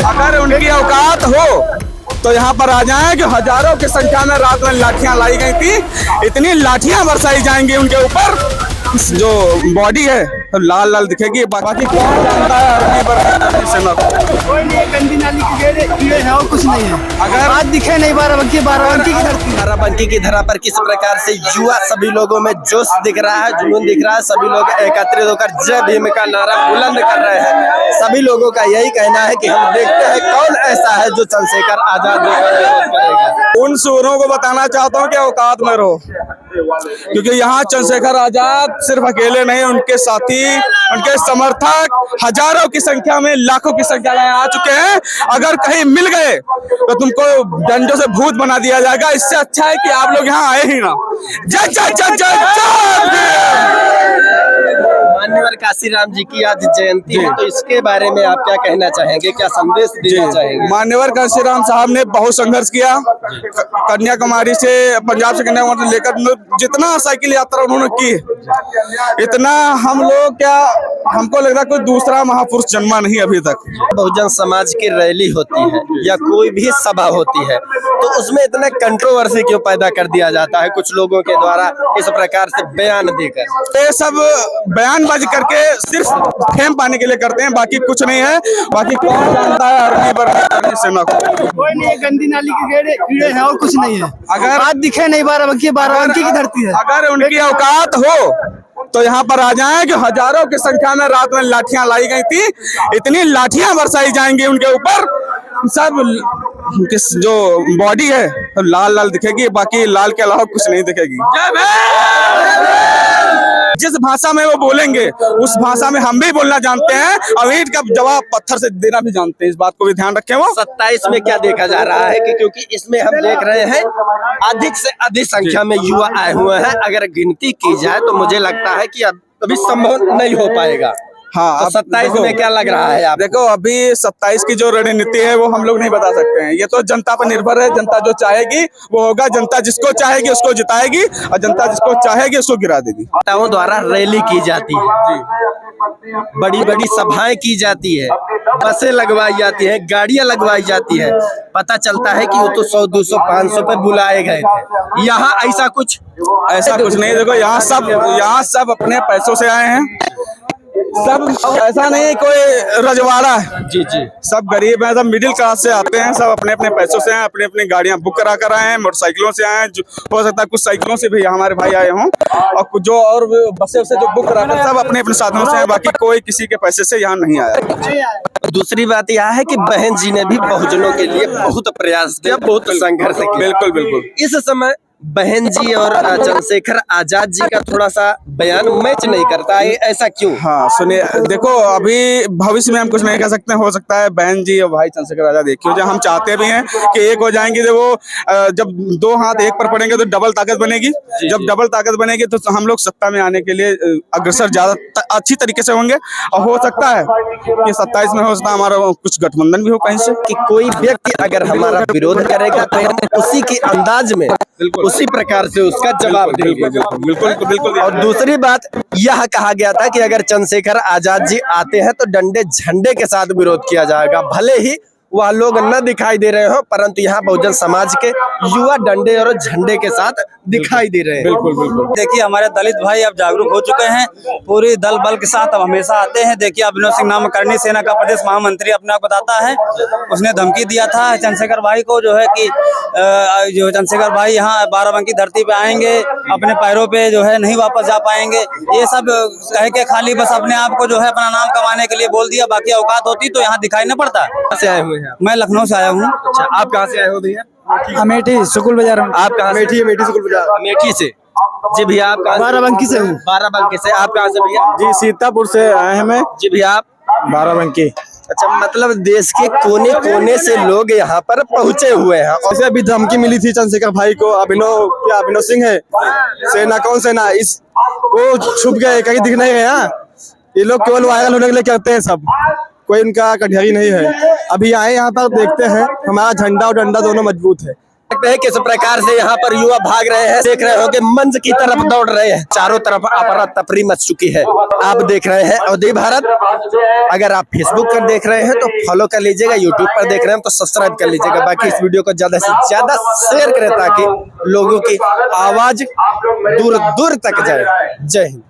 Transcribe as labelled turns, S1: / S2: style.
S1: अगर उनकी औकात हो तो यहाँ पर आ जाएं कि हजारों की संख्या में रात में लाठियां लाई गई थी। इतनी लाठियां बरसाई जाएंगी उनके ऊपर, जो बॉडी है तो लाल लाल दिखेगी। बाकी कौन जानता है आर्मी पर सेना को?
S2: कोई नहीं, गंदी नाली की कीड़े हैं और कुछ नहीं है।
S1: अगर
S2: आज दिखे नहीं बाराबंकी की धरती,
S3: बाराबंकी की धरा पर किस प्रकार से युवा सभी लोगों में जोश दिख रहा है, जुनून दिख रहा है। सभी लोग एकत्रित होकर जय भीम का नारा बुलंद कर रहे हैं। सभी लोगों का यही कहना है कि हम देखते हैं कौन ऐसा है जो चंद्रशेखर आजाद करेगा।
S1: उन सूरों को बताना चाहता हूँ कि औकात में रहो, क्योंकि यहाँ चंद्रशेखर आजाद सिर्फ अकेले नहीं, उनके साथी, उनके समर्थक हजारों की संख्या में, लाखों की संख्या में आ चुके हैं। अगर कहीं मिल गए तो तुमको डंडों से भूत बना दिया जाएगा। इससे अच्छा है कि आप लोग यहाँ आए ही ना। जय जय जय जय
S3: मान्यवर काशीराम जी की आज जयंती है, तो इसके बारे में आप क्या कहना चाहेंगे, क्या संदेश देना चाहेंगे?
S1: मान्यवर काशीराम साहब ने बहुत संघर्ष किया। कन्याकुमारी से, पंजाब से कन्याकुमारी से लेकर जितना साइकिल यात्रा उन्होंने की, इतना हम लोग क्या, हमको लग रहा कोई दूसरा महापुरुष जन्मा नहीं अभी तक।
S3: बहुजन समाज की रैली होती है या कोई भी सभा होती है तो उसमें इतना कंट्रोवर्सी क्यों पैदा कर दिया जाता है कुछ लोगों के द्वारा इस प्रकार से बयान देकर?
S1: ये सब बयानबाजी करके सिर्फ फेम पाने के लिए करते हैं, बाकी कुछ नहीं है। बाकी कौन जानता है आर्मी पर सेना को?
S2: कोई नहीं, गंदी नाली की कीड़े हैं और कुछ नहीं है।
S1: अगर
S2: आज दिखे नहीं बाराबंकी की धरती है।
S1: अगर उनकी औकात हो तो यहाँ पर आ जाएं कि हजारों की संख्या में रात में लाठियां लाई गई थी। इतनी लाठियां बरसाई जाएंगी उनके ऊपर, सब किस जो बॉडी है तो लाल लाल दिखेगी। बाकी लाल के अलावा कुछ नहीं दिखेगी। जिस भाषा में वो बोलेंगे उस भाषा में हम भी बोलना जानते हैं और ईंट का जवाब पत्थर से देना भी जानते हैं। इस बात को भी ध्यान रखें। वो
S3: 27 में क्या देखा जा रहा है कि क्योंकि इसमें हम देख रहे हैं अधिक से अधिक संख्या में युवा आए हुए हैं। अगर गिनती की जाए तो मुझे लगता है कि अब अभी संभव नहीं हो पाएगा।
S1: हाँ,
S3: तो 27 में क्या लग रहा है आप?
S1: देखो, अभी 27 की जो रणनीति है वो हम लोग नहीं बता सकते हैं। ये तो जनता पर निर्भर है। जनता जो चाहेगी वो होगा। जनता जिसको चाहेगी उसको जिताएगी और जनता जिसको चाहेगी उसको गिरा देगी।
S3: नेताओं द्वारा रैली की जाती है, बड़ी बड़ी सभाएं की जाती है, बसें लगवाई जाती है, गाड़ियां लगवाई जाती है। पता चलता है कि वो तो 100, 200, 500 पे बुलाए गए थे। यहाँ ऐसा कुछ
S1: नहीं। देखो, यहाँ सब अपने पैसों से आए हैं। सब ऐसा नहीं कोई रजवाड़ा है।
S3: जी जी,
S1: सब गरीब हैं, सब मिडिल क्लास से आते हैं। सब अपने अपने पैसों से आए, अपने अपने गाड़ियां बुक करा कर आए हैं, मोटरसाइकिलों से आए हैं। हो सकता है कुछ साइकिलों से भी हमारे भाई आए हों, और कुछ जो और बसें से जो बुक करा कर, सब अपने अपने साधनों से हैं। बाकी कोई किसी के पैसे से यहाँ नहीं आया।
S3: दूसरी बात यह है कि बहन जी ने भी बहुजनों के लिए बहुत प्रयास किया, बहुत संघर्ष किया।
S1: बिल्कुल बिल्कुल।
S3: इस समय बहन जी और चंद्रशेखर आजाद जी का थोड़ा सा बयान मैच नहीं करता है, ऐसा क्यों?
S1: हाँ, सुनिए, देखो, अभी भविष्य में हम कुछ नहीं कह सकते। हो सकता है बहन जी और भाई चंद्रशेखर आजाद एक ही हो जाए। हम चाहते भी हैं कि एक हो जाएंगे। जब वो जब दो हाथ एक पर पड़ेंगे तो डबल ताकत बनेगी। जब डबल ताकत बनेगी तो हम लोग सत्ता में आने के लिए अग्रसर ज्यादा अच्छी तरीके से होंगे। और हो सकता है कि 27 में हो सकता है हमारा कुछ गठबंधन भी हो कहीं से।
S3: कि कोई व्यक्ति अगर हमारा विरोध करेगा तो हम उसी के अंदाज में, उसी प्रकार से उसका जवाब देंगे।
S1: बिल्कुल बिल्कुल।
S3: और दूसरी बात यह कहा गया था कि अगर चंद्रशेखर आजाद जी आते हैं तो डंडे झंडे के साथ विरोध किया जाएगा। भले ही वह लोग न दिखाई दे रहे हो, परंतु यहाँ बहुजन समाज के युवा डंडे और झंडे के साथ दिखाई दे रहे हैं।
S1: बिल्कुल बिल्कुल।
S4: देखिए, हमारे दलित भाई अब जागरूक हो चुके हैं। पूरी दल बल के साथ अब हमेशा आते हैं। देखिए, अभिनव सिंह नाम करनी सेना का प्रदेश महामंत्री अपने आप बताता है, उसने धमकी दिया था चंद्रशेखर भाई को, जो है कि जो चंद्रशेखर भाई यहाँ बाराबंकी धरती पे आएंगे, अपने पैरों पे जो है नहीं वापस जा पाएंगे। ये सब कह के खाली बस अपने आप को जो है अपना नाम कमाने के लिए बोल दिया। बाकी औकात होती तो यहाँ दिखाई न पड़ता।
S3: से आए हुए हैं?
S4: मैं लखनऊ से आया हूँ।
S3: अच्छा, आप कहाँ से आए हो भैया?
S2: अमेठी सुकुल बाजार।
S3: आप कहाँ से?
S2: अमेठी सुकुल बाजार।
S3: अमेठी से। जी भैया, आप कहाँ से?
S2: बाराबंकी से हूँ।
S3: बाराबंकी से। आप कहाँ से भैया?
S2: जी, सीतापुर से आए हैं। मैं
S3: जी भैया, आप?
S2: बाराबंकी।
S3: अच्छा, मतलब देश के कोने कोने से लोग यहाँ पर पहुँचे हुए हैं।
S2: और अभी धमकी मिली थी चंद्रशेखर भाई को। अभिनव सिंह है सेना, कौन सेना, इस वो छुप गए, कहीं दिख नहीं गया। ये लोग केवल वायरल होने के लिए करते हैं सब, कोई उनका कटघरी नहीं है। अभी आए यहाँ पर देखते हैं, हमारा झंडा और डंडा दोनों मजबूत है।
S3: देखते हैं किस प्रकार से यहाँ पर युवा भाग रहे हैं। देख रहे हो कि मंच की तरफ दौड़ रहे हैं। चारों तरफ अफरा तफरी मच चुकी है। आप देख रहे हैं अवधि भारत। अगर आप फेसबुक पर देख रहे हैं तो फॉलो कर लीजिएगा, यूट्यूब पर देख रहे हैं तो सब्सक्राइब कर लीजिएगा। बाकी इस वीडियो को ज्यादा से ज्यादा शेयर करें ताकि लोगों की आवाज दूर दूर तक जाए। जय हिंद।